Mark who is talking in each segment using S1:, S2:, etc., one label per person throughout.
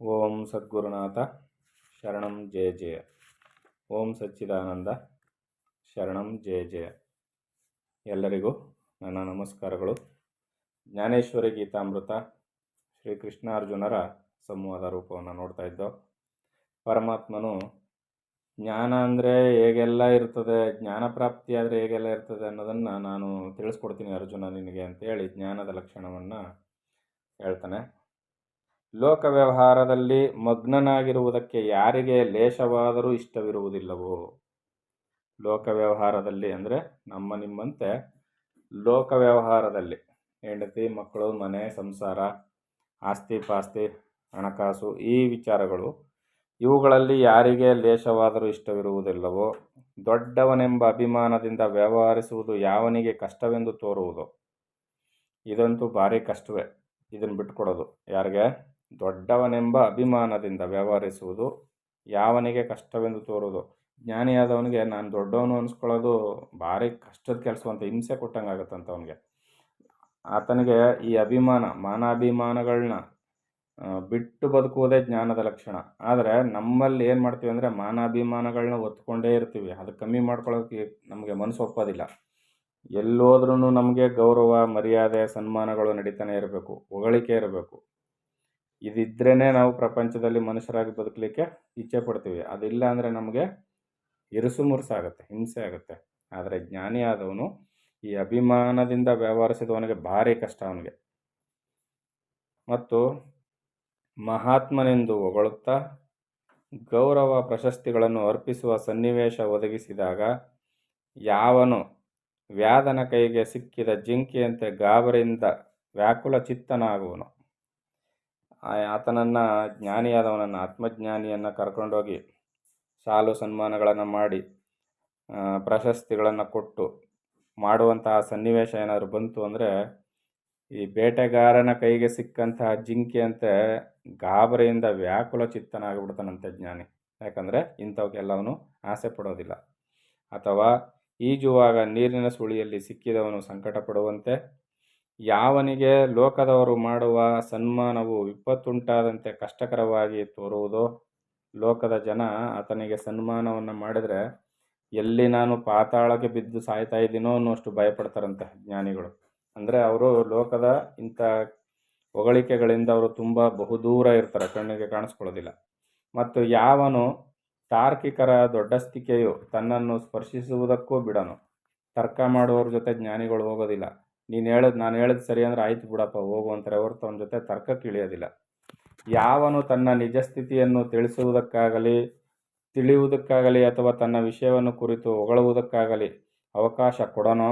S1: ಓಂ ಸದ್ಗುರುನಾಥ ಶರಣಂ ಜಯ ಜಯ. ಓಂ ಸಚ್ಚಿದಾನಂದ ಶರಣಂ ಜಯ ಜಯ. ಎಲ್ಲರಿಗೂ ನನ್ನ ನಮಸ್ಕಾರಗಳು. ಜ್ಞಾನೇಶ್ವರಿ ಗೀತಾಮೃತ ಶ್ರೀಕೃಷ್ಣಾರ್ಜುನರ ಸಂವಾದ ರೂಪವನ್ನು ನೋಡ್ತಾ ಇದ್ದೋ. ಪರಮಾತ್ಮನು ಜ್ಞಾನ ಅಂದರೆ ಹೇಗೆಲ್ಲ ಇರ್ತದೆ, ಜ್ಞಾನ ಪ್ರಾಪ್ತಿ ಆದರೆ ಹೇಗೆಲ್ಲ ಇರ್ತದೆ ಅನ್ನೋದನ್ನು ನಾನು ತಿಳಿಸ್ಕೊಡ್ತೀನಿ ಅರ್ಜುನ ನಿನಗೆ ಅಂತೇಳಿ ಜ್ಞಾನದ ಲಕ್ಷಣವನ್ನು ಹೇಳ್ತಾನೆ. ಲೋಕ ವ್ಯವಹಾರದಲ್ಲಿ ಮಗ್ನನಾಗಿರುವುದಕ್ಕೆ ಯಾರಿಗೆ ಲೇಷವಾದರೂ ಇಷ್ಟವಿರುವುದಿಲ್ಲವೋ. ಲೋಕ ವ್ಯವಹಾರದಲ್ಲಿ ಅಂದರೆ ನಮ್ಮ ನಿಮ್ಮಂತೆ ಲೋಕ ವ್ಯವಹಾರದಲ್ಲಿ ಹೆಂಡತಿ ಮಕ್ಕಳು ಮನೆ ಸಂಸಾರ ಆಸ್ತಿ ಪಾಸ್ತಿ ಹಣಕಾಸು ಈ ವಿಚಾರಗಳು, ಇವುಗಳಲ್ಲಿ ಯಾರಿಗೆ ಲೇಷವಾದರೂ ಇಷ್ಟವಿರುವುದಿಲ್ಲವೋ. ದೊಡ್ಡವನೆಂಬ ಅಭಿಮಾನದಿಂದ ವ್ಯವಹರಿಸುವುದು ಯಾವನಿಗೆ ಕಷ್ಟವೆಂದು ತೋರುವುದು. ಇದಂತೂ ಭಾರಿ ಕಷ್ಟವೇ. ಇದನ್ನು ಬಿಟ್ಕೊಡೋದು ಯಾರಿಗೆ? ದೊಡ್ಡವನೆಂಬ ಅಭಿಮಾನದಿಂದ ವ್ಯವಹರಿಸುವುದು ಯಾವನಿಗೆ ಕಷ್ಟವೆಂದು ತೋರುವುದು. ಜ್ಞಾನಿಯಾದವನಿಗೆ ನಾನು ದೊಡ್ಡವನು ಅನಿಸ್ಕೊಳ್ಳೋದು ಭಾರಿ ಕಷ್ಟದ ಕೆಲಸವಂತ, ಹಿಂಸೆ ಕೊಟ್ಟಂಗಾಗತ್ತಂತ ಅವನಿಗೆ. ಆತನಿಗೆ ಈ ಅಭಿಮಾನ ಮಾನಾಭಿಮಾನಗಳನ್ನ ಬಿಟ್ಟು ಬದುಕುವುದೇ ಜ್ಞಾನದ ಲಕ್ಷಣ. ಆದರೆ ನಮ್ಮಲ್ಲಿ ಏನು ಮಾಡ್ತೀವಿ ಅಂದರೆ ಮಾನಾಭಿಮಾನಗಳನ್ನ ಒತ್ಕೊಂಡೇ ಇರ್ತೀವಿ. ಅದು ಕಮ್ಮಿ ಮಾಡ್ಕೊಳ್ಳೋಕ್ಕೆ ನಮಗೆ ಮನಸ್ಸು ಒಪ್ಪೋದಿಲ್ಲ. ಎಲ್ಲೋದ್ರೂ ನಮಗೆ ಗೌರವ ಮರ್ಯಾದೆ ಸನ್ಮಾನಗಳು ನಡೀತಾನೆ ಇರಬೇಕು, ಹೊಗಳಿಕೆ ಇರಬೇಕು. ಇದಿದ್ರೇ ನಾವು ಪ್ರಪಂಚದಲ್ಲಿ ಮನುಷ್ಯರಾಗಿ ಬದುಕಲಿಕ್ಕೆ ಇಚ್ಛೆ ಪಡ್ತೀವಿ. ಅದಿಲ್ಲ ಅಂದರೆ ನಮಗೆ ಇರುಸು ಮುರುಸಾಗುತ್ತೆ, ಹಿಂಸೆ ಆಗುತ್ತೆ. ಆದರೆ ಜ್ಞಾನಿಯಾದವನು ಈ ಅಭಿಮಾನದಿಂದ ವ್ಯವಹರಿಸಿದವನಿಗೆ ಭಾರಿ ಕಷ್ಟ ಅವನಿಗೆ. ಮತ್ತು ಮಹಾತ್ಮನೆಂದು ಹೊಗಳುತ್ತಾ ಗೌರವ ಪ್ರಶಸ್ತಿಗಳನ್ನು ಅರ್ಪಿಸುವ ಸನ್ನಿವೇಶ ಒದಗಿಸಿದಾಗ ಯಾವನು ವ್ಯಾಧನ ಕೈಗೆ ಸಿಕ್ಕಿದ ಜಿಂಕೆಯಂತೆ ಗಾಬರಿಯಿಂದ ವ್ಯಾಕುಲ ಚಿತ್ತನಾಗುವನು. ಆತನನ್ನು ಜ್ಞಾನಿಯಾದವನನ್ನು ಆತ್ಮಜ್ಞಾನಿಯನ್ನು ಕರ್ಕೊಂಡೋಗಿ ಸಾಲು ಸನ್ಮಾನಗಳನ್ನು ಮಾಡಿ ಪ್ರಶಸ್ತಿಗಳನ್ನು ಕೊಟ್ಟು ಮಾಡುವಂತಹ ಸನ್ನಿವೇಶ ಏನಾದರೂ ಬಂತು ಅಂದರೆ ಈ ಬೇಟೆಗಾರನ ಕೈಗೆ ಸಿಕ್ಕಂತಹ ಜಿಂಕೆಯಂತೆ ಗಾಬರಿಯಿಂದ ವ್ಯಾಕುಲ ಚಿತ್ತನಾಗಿಬಿಡ್ತಾನಂತೆ ಜ್ಞಾನಿ. ಯಾಕಂದರೆ ಇಂಥವಕ್ಕೆಲ್ಲವನು ಆಸೆ ಪಡೋದಿಲ್ಲ. ಅಥವಾ ಈಜುವಾಗ ನೀರಿನ ಸುಳಿಯಲ್ಲಿ ಸಿಕ್ಕಿದವನು ಸಂಕಟ ಪಡುವಂತೆ ಯಾವನಿಗೆ ಲೋಕದವರು ಮಾಡುವ ಸನ್ಮಾನವು ವಿಪತ್ತುಂಟಾದಂತೆ ಕಷ್ಟಕರವಾಗಿ ತೋರುವುದೋ. ಲೋಕದ ಜನ ಆತನಿಗೆ ಸನ್ಮಾನವನ್ನು ಮಾಡಿದರೆ ಎಲ್ಲಿ ನಾನು ಪಾತಾಳಕ್ಕೆ ಬಿದ್ದು ಸಾಯ್ತಾ ಇದ್ದೀನೋ ಅನ್ನೋಷ್ಟು ಭಯಪಡ್ತಾರಂತೆ ಜ್ಞಾನಿಗಳು. ಅಂದರೆ ಅವರು ಲೋಕದ ಇಂಥ ಹೊಗಳಿಕೆಗಳಿಂದ ಅವರು ತುಂಬ ಬಹುದೂರ ಇರ್ತಾರೆ, ಕಣ್ಣಿಗೆ ಕಾಣಿಸ್ಕೊಳ್ಳೋದಿಲ್ಲ. ಮತ್ತು ಯಾವನು ತಾರ್ಕಿಕರ ದೊಡ್ಡಸ್ತಿಕೆಯು ತನ್ನನ್ನು ಸ್ಪರ್ಶಿಸುವುದಕ್ಕೂ ಬಿಡನು. ತರ್ಕ ಮಾಡುವವ್ರ ಜೊತೆ ಜ್ಞಾನಿಗಳು ಹೋಗೋದಿಲ್ಲ. ನಾನು ಹೇಳಿದ್ ಸರಿ ಅಂದರೆ ಆಯ್ತು ಬಿಡಪ್ಪ ಹೋಗು ಅಂತಾರೆ ಹೊರತು ಅವನ ಜೊತೆ ತರ್ಕಕ್ಕೆ ಇಳಿಯೋದಿಲ್ಲ. ಯಾವನು ತನ್ನ ನಿಜ ಸ್ಥಿತಿಯನ್ನು ತಿಳಿಯುವುದಕ್ಕಾಗಲಿ ಅಥವಾ ತನ್ನ ವಿಷಯವನ್ನು ಕುರಿತು ಹೊಗಳುವುದಕ್ಕಾಗಲಿ ಅವಕಾಶ ಕೊಡನೋ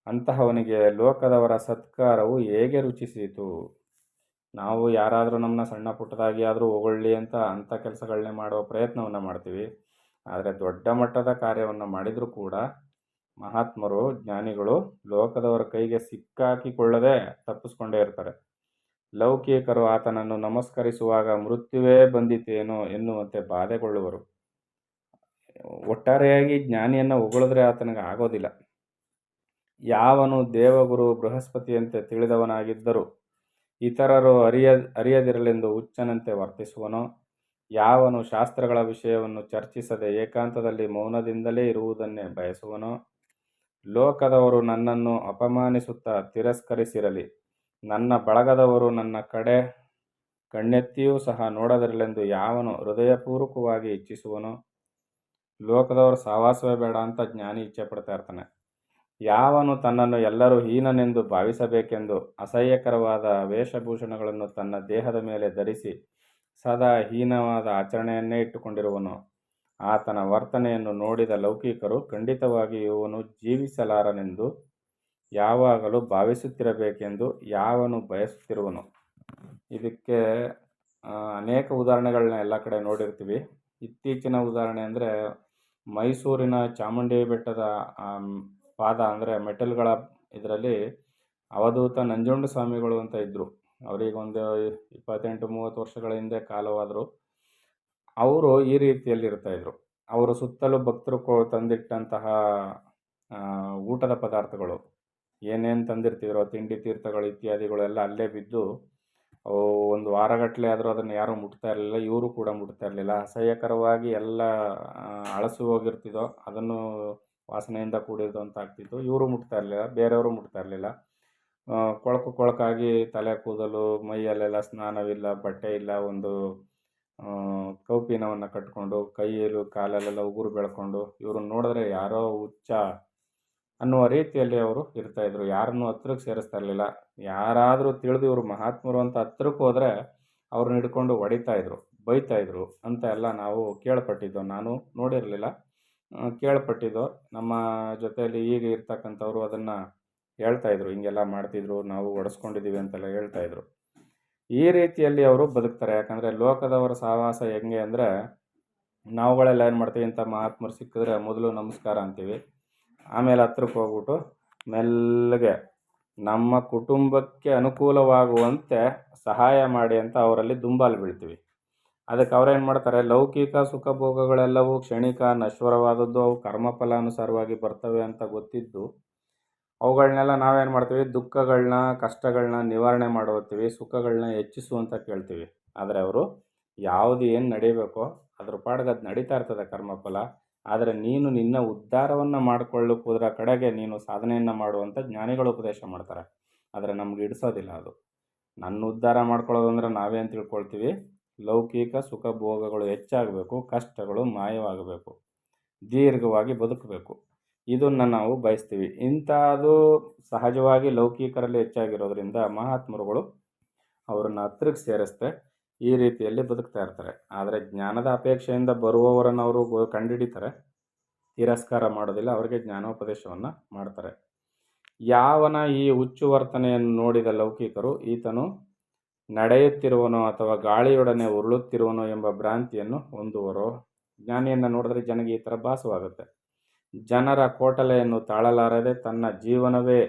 S1: ಅಂತಹವನಿಗೆ ಲೋಕದವರ ಸತ್ಕಾರವು ಹೇಗೆ ರುಚಿಸಿತು. ನಾವು ಯಾರಾದರೂ ನಮ್ಮನ್ನ ಸಣ್ಣ ಪುಟ್ಟದಾಗಿ ಆದರೂ ಹೊಗಳ್ಳಿ ಅಂಥ ಕೆಲಸಗಳನ್ನೇ ಮಾಡುವ ಪ್ರಯತ್ನವನ್ನು ಮಾಡ್ತೀವಿ. ಆದರೆ ದೊಡ್ಡ ಮಟ್ಟದ ಕಾರ್ಯವನ್ನು ಮಾಡಿದರೂ ಕೂಡ ಮಹಾತ್ಮರು ಜ್ಞಾನಿಗಳು ಲೋಕದವರ ಕೈಗೆ ಸಿಕ್ಕಾಕಿಕೊಳ್ಳದೆ ತಪ್ಪಿಸ್ಕೊಂಡೇ ಇರ್ತಾರೆ. ಲೌಕಿಕರು ಆತನನ್ನು ನಮಸ್ಕರಿಸುವಾಗ ಮೃತ್ಯುವೇ ಬಂದಿತೇನೋ ಎನ್ನುವಂತೆ ಬಾಧೆಗೊಳ್ಳುವರು. ಒಟ್ಟಾರೆಯಾಗಿ ಜ್ಞಾನಿಯನ್ನು ಹೊಗಳಿದ್ರೆ ಆತನಿಗೆ ಆಗೋದಿಲ್ಲ. ಯಾವನು ದೇವಗುರು ಬೃಹಸ್ಪತಿಯಂತೆ ತಿಳಿದವನಾಗಿದ್ದರೂ ಇತರರು ಅರಿಯದಿರಲೆಂದು ಹುಚ್ಚನಂತೆ ವರ್ತಿಸುವನೋ. ಯಾವನು ಶಾಸ್ತ್ರಗಳ ವಿಷಯವನ್ನು ಚರ್ಚಿಸದೆ ಏಕಾಂತದಲ್ಲಿ ಮೌನದಿಂದಲೇ ಇರುವುದನ್ನೇ ಬಯಸುವನೋ. ಲೋಕದವರು ನನ್ನನ್ನು ಅಪಮಾನಿಸುತ್ತಾ ತಿರಸ್ಕರಿಸಿರಲಿ, ನನ್ನ ಬಳಗದವರು ನನ್ನ ಕಡೆ ಕಣ್ಣೆತ್ತಿಯೂ ಸಹ ನೋಡದಿರಲೆಂದು ಯಾವನು ಹೃದಯಪೂರ್ವಕವಾಗಿ ಇಚ್ಛಿಸುವನೋ. ಲೋಕದವರು ಸಹವಾಸವೇ ಬೇಡ ಅಂತ ಜ್ಞಾನಿ ಇಚ್ಛೆ ಪಡ್ತಾ ಇರ್ತಾನೆ. ಯಾವನು ತನ್ನನ್ನು ಎಲ್ಲರೂ ಹೀನನೆಂದು ಭಾವಿಸಬೇಕೆಂದು ಅಸಹ್ಯಕರವಾದ ವೇಷಭೂಷಣಗಳನ್ನು ತನ್ನ ದೇಹದ ಮೇಲೆ ಧರಿಸಿ ಸದಾ ಹೀನವಾದ ಆಚರಣೆಯನ್ನೇ ಇಟ್ಟುಕೊಂಡಿರುವನೋ ಆತನ ವರ್ತನೆಯನ್ನು ನೋಡಿದ ಲೌಕಿಕರು ಖಂಡಿತವಾಗಿ ಇವನು ಜೀವಿಸಲಾರನೆಂದು ಯಾವಾಗಲೂ ಭಾವಿಸುತ್ತಿರಬೇಕೆಂದು ಯಾವನು ಬಯಸುತ್ತಿರುವನು. ಇದಕ್ಕೆ ಅನೇಕ ಉದಾಹರಣೆಗಳನ್ನ ಎಲ್ಲ ಕಡೆ ನೋಡಿರ್ತೀವಿ. ಇತ್ತೀಚಿನ ಉದಾಹರಣೆ ಅಂದರೆ ಮೈಸೂರಿನ ಚಾಮುಂಡಿ ಬೆಟ್ಟದ ಪಾದ ಅಂದರೆ ಮೆಟಲ್ಗಳ ಇದರಲ್ಲಿ ಅವಧೂತ ನಂಜುಂಡ ಸ್ವಾಮಿಗಳು ಅಂತ ಇದ್ದರು. ಅವರಿಗೊಂದು 28-30 ವರ್ಷಗಳ ಹಿಂದೆ ಕಾಲವಾದರು. ಅವರು ಈ ರೀತಿಯಲ್ಲಿ ಇರ್ತಾಯಿದ್ರು. ಅವರು ಸುತ್ತಲೂ ಭಕ್ತರು ತಂದಿಟ್ಟಂತಹ ಊಟದ ಪದಾರ್ಥಗಳು ಏನೇನು ತಂದಿರ್ತಿದ್ರೋ ತಿಂಡಿ ತೀರ್ಥಗಳು ಇತ್ಯಾದಿಗಳೆಲ್ಲ ಅಲ್ಲೇ ಬಿದ್ದು ಅವು ಒಂದು ವಾರಗಟ್ಟಲೆ ಆದರೂ ಅದನ್ನು ಯಾರೂ ಮುಟ್ತಾ ಇರಲಿಲ್ಲ, ಇವರು ಕೂಡ ಮುಟ್ತಾ ಇರಲಿಲ್ಲ. ಅಸಹ್ಯಕರವಾಗಿ ಎಲ್ಲ ಹಳಸಿ ಹೋಗಿರ್ತಿದ್ದೋ ಅದನ್ನು ವಾಸನೆಯಿಂದ ಕೂಡಿದ್ದು ಅಂತ ಆಗ್ತಿತ್ತು. ಇವರು ಮುಟ್ತಾ ಇರಲಿಲ್ಲ, ಬೇರೆಯವರು ಮುಟ್ತಾ ಇರಲಿಲ್ಲ. ಕೊಳಕು ಕೊಳಕಾಗಿ ತಲೆ ಕೂದಲು, ಮೈಯಲ್ಲೆಲ್ಲ ಸ್ನಾನವಿಲ್ಲ, ಬಟ್ಟೆ ಇಲ್ಲ, ಒಂದು ಕೌಪೀನವನ್ನು ಕಟ್ಟಿಕೊಂಡು ಕೈಯಲ್ಲೂ ಕಾಲಲ್ಲೆಲ್ಲ ಉಗುರು ಬೆಳ್ಕೊಂಡು ಇವ್ರನ್ನ ನೋಡಿದ್ರೆ ಯಾರೋ ಹುಚ್ಚ ಅನ್ನುವ ರೀತಿಯಲ್ಲಿ ಅವರು ಇರ್ತಾಯಿದ್ರು. ಯಾರನ್ನೂ ಹತ್ರಕ್ಕೆ ಸೇರಿಸ್ತಾ ಇರಲಿಲ್ಲ. ಯಾರಾದರೂ ತಿಳಿದು ಇವರು ಮಹಾತ್ಮರು ಅಂತ ಹತ್ರಕ್ಕೆ ಹೋದರೆ ಅವ್ರನ್ನ ಹಿಡ್ಕೊಂಡು ಹೊಡಿತಾಯಿದ್ರು, ಬೈತಾಯಿದ್ರು ಅಂತ ಎಲ್ಲ ನಾವು ಕೇಳ್ಪಟ್ಟಿದ್ದೋ. ನಾನು ನೋಡಿರಲಿಲ್ಲ, ಕೇಳ್ಪಟ್ಟಿದ್ದೋ. ನಮ್ಮ ಜೊತೆಯಲ್ಲಿ ಈಗ ಇರ್ತಕ್ಕಂಥವ್ರು ಅದನ್ನು ಹೇಳ್ತಾಯಿದ್ರು, ಹಿಂಗೆಲ್ಲ ಮಾಡ್ತಿದ್ರು, ನಾವು ಹೊಡೆಸ್ಕೊಂಡಿದ್ದೀವಿ ಅಂತೆಲ್ಲ ಹೇಳ್ತಾಯಿದ್ರು. ಈ ರೀತಿಯಲ್ಲಿ ಅವರು ಬದುಕ್ತಾರೆ. ಯಾಕಂದರೆ ಲೋಕದವರ ಸಹವಾಸ ಹೆಂಗೆ ಅಂದರೆ, ನಾವುಗಳೆಲ್ಲ ಏನು ಮಾಡ್ತೀವಿ, ಇಂಥ ಮಹಾತ್ಮರು ಸಿಕ್ಕಿದ್ರೆ ಮೊದಲು ನಮಸ್ಕಾರ ಅಂತೀವಿ. ಆಮೇಲೆ ಹತ್ರಕ್ಕೆ ಹೋಗ್ಬಿಟ್ಟು ಮೆಲ್ಲಗೆ ನಮ್ಮ ಕುಟುಂಬಕ್ಕೆ ಅನುಕೂಲವಾಗುವಂತೆ ಸಹಾಯ ಮಾಡಿ ಅಂತ ಅವರಲ್ಲಿ ದುಂಬಾಲು ಬೀಳ್ತೀವಿ. ಅದಕ್ಕೆ ಅವ್ರೇನು ಮಾಡ್ತಾರೆ, ಲೌಕಿಕ ಸುಖ ಭೋಗಗಳೆಲ್ಲವೂ ಕ್ಷಣಿಕ, ನಶ್ವರವಾದದ್ದು, ಅವು ಕರ್ಮಫಲಾನುಸಾರವಾಗಿ ಬರ್ತವೆ ಅಂತ ಗೊತ್ತಿದ್ದು ಅವುಗಳನ್ನೆಲ್ಲ ನಾವೇನು ಮಾಡ್ತೀವಿ, ದುಃಖಗಳನ್ನ, ಕಷ್ಟಗಳನ್ನ ನಿವಾರಣೆ ಮಾಡೋತ್ತೀವಿ, ಸುಖಗಳನ್ನ ಹೆಚ್ಚಿಸು ಅಂತ ಕೇಳ್ತೀವಿ. ಆದರೆ ಅವರು ಯಾವುದು ಏನು ನಡೀಬೇಕೋ ಅದ್ರ ಪಾಡಿಗೆ ಅದು ನಡೀತಾ ಇರ್ತದೆ ಕರ್ಮಫಲ. ಆದರೆ ನೀನು ನಿನ್ನ ಉದ್ಧಾರವನ್ನು ಮಾಡಿಕೊಳ್ಳಕ್ಕೆ ಹೋದ್ರ ಕಡೆಗೆ ನೀನು ಸಾಧನೆಯನ್ನು ಮಾಡುವಂಥ ಜ್ಞಾನಿಗಳು ಉಪದೇಶ ಮಾಡ್ತಾರೆ. ಆದರೆ ನಮ್ಗೆ ಹಿಡಿಸೋದಿಲ್ಲ ಅದು. ನನ್ನ ಉದ್ಧಾರ ಮಾಡ್ಕೊಳ್ಳೋದು ಅಂದರೆ ನಾವೇನು ತಿಳ್ಕೊಳ್ತೀವಿ, ಲೌಕಿಕ ಸುಖ ಭೋಗಗಳು ಹೆಚ್ಚಾಗಬೇಕು, ಕಷ್ಟಗಳು ಮಾಯವಾಗಬೇಕು, ದೀರ್ಘವಾಗಿ ಬದುಕಬೇಕು, ಇದನ್ನು ನಾವು ಬಯಸ್ತೀವಿ. ಇಂಥದ್ದು ಸಹಜವಾಗಿ ಲೌಕಿಕರಲ್ಲಿ ಹೆಚ್ಚಾಗಿರೋದ್ರಿಂದ ಮಹಾತ್ಮರುಗಳು ಅವರನ್ನು ಹತ್ರಕ್ಕೆ ಸೇರಿಸ್ತೆ ಈ ರೀತಿಯಲ್ಲಿ ಬದುಕ್ತಾ ಇರ್ತಾರೆ. ಆದರೆ ಜ್ಞಾನದ ಅಪೇಕ್ಷೆಯಿಂದ ಬರುವವರನ್ನು ಅವರು ಕಂಡುಹಿಡಿತಾರೆ, ತಿರಸ್ಕಾರ ಮಾಡೋದಿಲ್ಲ, ಅವರಿಗೆ ಜ್ಞಾನೋಪದೇಶವನ್ನು ಮಾಡ್ತಾರೆ. ಯಾವನ ಈ ಹುಚ್ಚು ವರ್ತನೆಯನ್ನು ನೋಡಿದ ಲೌಕಿಕರು ಈತನು ನಡೆಯುತ್ತಿರುವನೋ ಅಥವಾ ಗಾಳಿಯೊಡನೆ ಉರುಳುತ್ತಿರುವನೋ ಎಂಬ ಭ್ರಾಂತಿಯನ್ನು ಹೊಂದುವರೋ. ಜ್ಞಾನಿಯನ್ನು ನೋಡಿದ್ರೆ ಜನಗೆ ಈ ಥರ ಭಾಸವಾಗುತ್ತೆ. ಜನರ ಕೋಟಲೆಯನ್ನು ತಾಳಲಾರದೆ ತನ್ನ ಜೀವನವೇ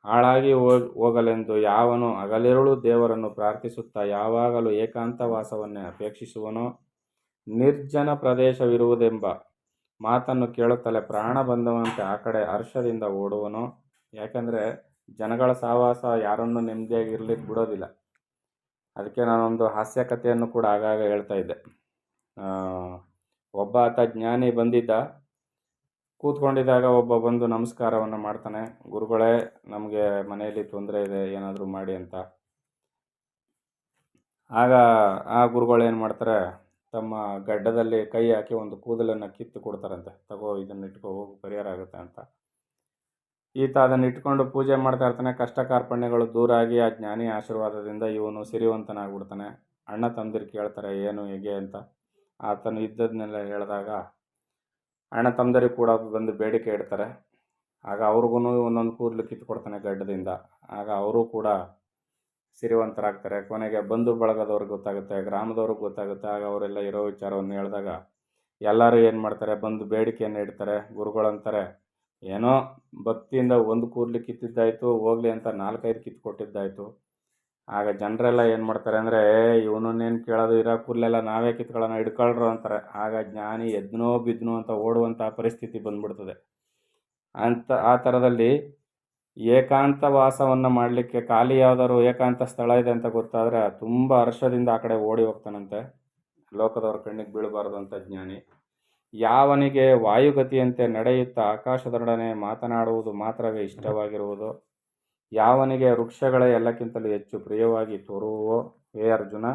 S1: ಹಾಳಾಗಿ ಹೋಗಲೆಂದು ಯಾವನು ಹಗಲಿರುಳು ದೇವರನ್ನು ಪ್ರಾರ್ಥಿಸುತ್ತಾ ಯಾವಾಗಲೂ ಏಕಾಂತವಾಸವನ್ನೇ ಅಪೇಕ್ಷಿಸುವನೋ, ನಿರ್ಜನ ಪ್ರದೇಶವಿರುವುದೆಂಬ ಮಾತನ್ನು ಕೇಳುತ್ತಲೇ ಪ್ರಾಣ ಬಂದವಂತೆ ಆ ಕಡೆ ಹರ್ಷದಿಂದ ಓಡುವನೋ. ಯಾಕಂದರೆ ಜನಗಳ ಸಹವಾಸ ಯಾರನ್ನು ನೆಮ್ಮದಿಯಾಗಿ ಇರಲಿಕ್ಕೆ ಬಿಡೋದಿಲ್ಲ. ಅದಕ್ಕೆ ನಾನೊಂದು ಹಾಸ್ಯ ಕಥೆಯನ್ನು ಕೂಡ ಆಗಾಗ ಹೇಳ್ತಾ ಇದ್ದೆ. ಒಬ್ಬ ಆತ ಜ್ಞಾನಿ ಬಂದಿದ್ದ. ಕೂತ್ಕೊಂಡಿದ್ದಾಗ ಒಬ್ಬ ಬಂದು ನಮಸ್ಕಾರವನ್ನು ಮಾಡ್ತಾನೆ, ಗುರುಗಳೇ ನಮಗೆ ಮನೆಯಲ್ಲಿ ತೊಂದರೆ ಇದೆ, ಏನಾದರೂ ಮಾಡಿ ಅಂತ. ಆಗ ಆ ಗುರುಗಳು ಏನು ಮಾಡ್ತಾರೆ, ತಮ್ಮ ಗಡ್ಡದಲ್ಲಿ ಕೈ ಹಾಕಿ ಒಂದು ಕೂದಲನ್ನು ಕಿತ್ತು ಕೊಡ್ತಾರಂತೆ, ತಗೋ ಇದನ್ನು ಇಟ್ಕೋ, ಹೋಗಿ ಪರಿಹಾರ ಆಗುತ್ತೆ ಅಂತ. ಈತ ಅದನ್ನು ಇಟ್ಕೊಂಡು ಪೂಜೆ ಮಾಡ್ತಾ ಇರ್ತಾನೆ. ಕಷ್ಟ ಕಾರ್ಪಣ್ಯಗಳು ದೂರ ಆಗಿ ಆ ಜ್ಞಾನಿ ಆಶೀರ್ವಾದದಿಂದ ಇವನು ಸಿರಿವಂತನಾಗ್ಬಿಡ್ತಾನೆ. ಅಣ್ಣ ತಮ್ಮದಿರು ಕೇಳ್ತಾರೆ ಏನು ಹೇಗೆ ಅಂತ. ಆತನು ಇದ್ದದನ್ನೆಲ್ಲ ಹೇಳಿದಾಗ ಅಣ್ಣ ತಮ್ಮದಿರು ಕೂಡ ಬಂದು ಬೇಡಿಕೆ ಇಡ್ತಾರೆ. ಆಗ ಅವ್ರಿಗೂ ಒಂದೊಂದು ಕೂದಲು ಕಿತ್ಕೊಡ್ತಾನೆ ಗಡ್ಡದಿಂದ. ಆಗ ಅವರು ಕೂಡ ಸಿರಿವಂತರಾಗ್ತಾರೆ. ಕೊನೆಗೆ ಬಂಧು ಬಳಗದವ್ರಿಗೆ ಗೊತ್ತಾಗುತ್ತೆ, ಗ್ರಾಮದವ್ರಿಗೆ ಗೊತ್ತಾಗುತ್ತೆ. ಆಗ ಅವರೆಲ್ಲ ಇರೋ ವಿಚಾರವನ್ನು ಹೇಳಿದಾಗ ಎಲ್ಲರೂ ಏನು ಮಾಡ್ತಾರೆ, ಬಂದು ಬೇಡಿಕೆಯನ್ನು ಇಡ್ತಾರೆ. ಗುರುಗಳಂತಾರೆ, ಏನೋ ಭಕ್ತಿಯಿಂದ ಒಂದು ಕೂದಲು ಕಿತ್ತಿದ್ದಾಯಿತು, ಹೋಗಲಿ ಅಂತ 4-5 ಕಿತ್ಕೊಟ್ಟಿದ್ದಾಯಿತು. ಆಗ ಜನರೆಲ್ಲ ಏನು ಮಾಡ್ತಾರೆ ಅಂದರೆ, ಇವನನ್ನೇನು ಕೇಳೋದು, ಇರೋ ಕೂದಲೆಲ್ಲ ನಾವೇ ಕಿತ್ಕೊಳ್ಳೋಣ, ಹಿಡ್ಕೊಳ್ರು ಅಂತಾರೆ. ಆಗ ಜ್ಞಾನಿ ಎದ್ನೋ ಬಿದ್ನೋ ಅಂತ ಓಡುವಂಥ ಪರಿಸ್ಥಿತಿ ಬಂದ್ಬಿಡ್ತದೆ. ಆ ಥರದಲ್ಲಿ ಏಕಾಂತ ವಾಸವನ್ನು ಮಾಡಲಿಕ್ಕೆ ಖಾಲಿ ಯಾವುದಾದ್ರು ಏಕಾಂತ ಸ್ಥಳ ಇದೆ ಅಂತ ಗೊತ್ತಾದರೆ ತುಂಬ ಹರ್ಷದಿಂದ ಆ ಕಡೆ ಓಡಿ ಹೋಗ್ತಾನಂತೆ, ಲೋಕದವ್ರ ಕಣ್ಣಿಗೆ ಬೀಳಬಾರ್ದು ಅಂತ ಜ್ಞಾನಿ. ಯಾವನಿಗೆ ವಾಯುಗತಿಯಂತೆ ನಡೆಯುತ್ತಾ ಆಕಾಶದೊಡನೆ ಮಾತನಾಡುವುದು ಮಾತ್ರವೇ ಇಷ್ಟವಾಗಿರುವುದು, ಯಾವನಿಗೆ ವೃಕ್ಷಗಳೇ ಎಲ್ಲಕ್ಕಿಂತಲೂ ಹೆಚ್ಚು ಪ್ರಿಯವಾಗಿ ತೋರುವೋ, ಹೇ ಅರ್ಜುನ,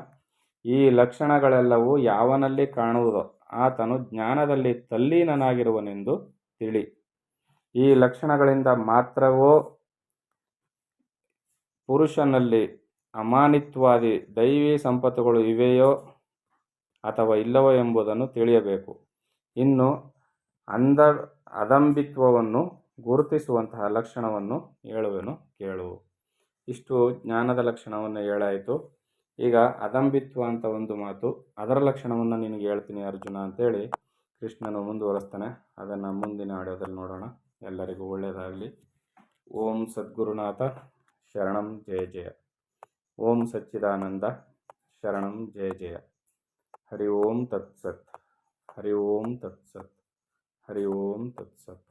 S1: ಈ ಲಕ್ಷಣಗಳೆಲ್ಲವೂ ಯಾವನಲ್ಲಿ ಕಾಣುವುದೋ ಆತನು ಜ್ಞಾನದಲ್ಲಿ ತಲ್ಲೀನನಾಗಿರುವನೆಂದು ತಿಳಿ. ಈ ಲಕ್ಷಣಗಳಿಂದ ಮಾತ್ರವೋ ಪುರುಷನಲ್ಲಿ ಅಮಾನಿತ್ವಾದಿ ದೈವಿ ಸಂಪತ್ತುಗಳು ಇವೆಯೋ ಅಥವಾ ಇಲ್ಲವೋ ಎಂಬುದನ್ನು ತಿಳಿಯಬೇಕು. ಇನ್ನು ಅದಂಬಿತ್ವವನ್ನು ಗುರುತಿಸುವಂತಹ ಲಕ್ಷಣವನ್ನು ಹೇಳುವೆನು ಕೇಳು. ಇಷ್ಟು ಜ್ಞಾನದ ಲಕ್ಷಣವನ್ನು ಹೇಳಾಯಿತು. ಈಗ ಅದಂಬಿತ್ವ ಅಂತ ಒಂದು ಮಾತು, ಅದರ ಲಕ್ಷಣವನ್ನು ನಿನಗೆ ಹೇಳ್ತೀನಿ ಅರ್ಜುನ ಅಂತೇಳಿ ಕೃಷ್ಣನು ಮುಂದುವರಿಸ್ತಾನೆ. ಅದನ್ನು ಮುಂದಿನ ಆಡಿಯೋದಲ್ಲಿ ನೋಡೋಣ. ಎಲ್ಲರಿಗೂ ಒಳ್ಳೆಯದಾಗಲಿ. ಓಂ ಸದ್ಗುರುನಾಥ ಶರಣಂ ಜಯ ಜಯ. ಓಂ ಸಚ್ಚಿದಾನಂದ ಶರಣಂ ಜಯ ಜಯ. ಹರಿ ಓಂ ತತ್ಸತ್. ಹರಿ ಓಂ ತತ್ಸತ್. ಹರಿ ಓಂ ತತ್ಸತ್.